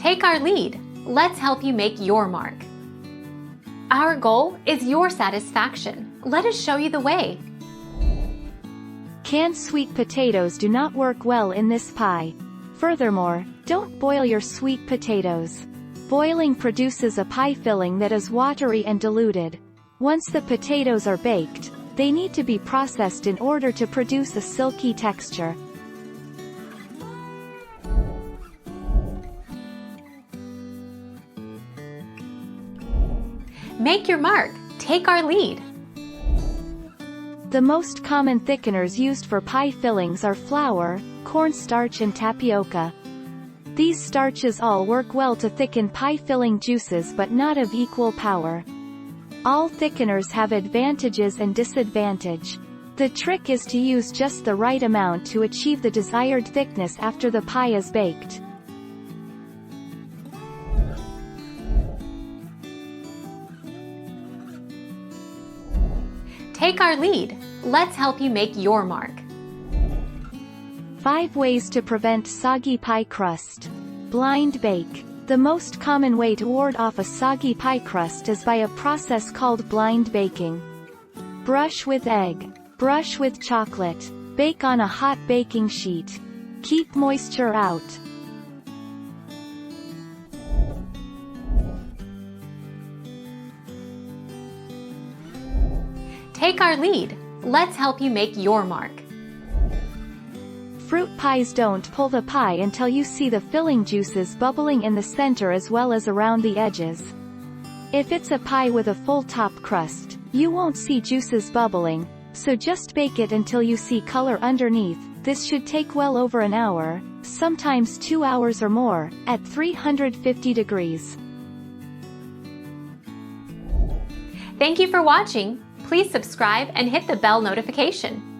Take our lead. Let's help you make your mark. Our goal is your satisfaction. Let us show you the way. Canned sweet potatoes do not work well in this pie. Furthermore, don't boil your sweet potatoes. Boiling produces a pie filling that is watery and diluted. Once the potatoes are baked, they need to be processed in order to produce a silky texture. Make your mark. Take our lead. The most common thickeners used for pie fillings are flour, cornstarch and tapioca. These starches all work well to thicken pie filling juices but not of equal power. All thickeners have advantages and disadvantages. The trick is to use just the right amount to achieve the desired thickness after the pie is baked. Take our lead. Let's help you make your mark. 5 ways to prevent soggy pie crust. Blind bake. The most common way to ward off a soggy pie crust is by a process called blind baking. Brush with egg. Brush with chocolate. Bake on a hot baking sheet. Keep moisture out. Take our lead. Let's help you make your mark. Fruit pies don't pull the pie until you see the filling juices bubbling in the center as well as around the edges. If it's a pie with a full top crust, you won't see juices bubbling, so just bake it until you see color underneath. This should take well over an hour, sometimes 2 hours or more, at 350 degrees. Thank you for watching. Please subscribe and hit the bell notification.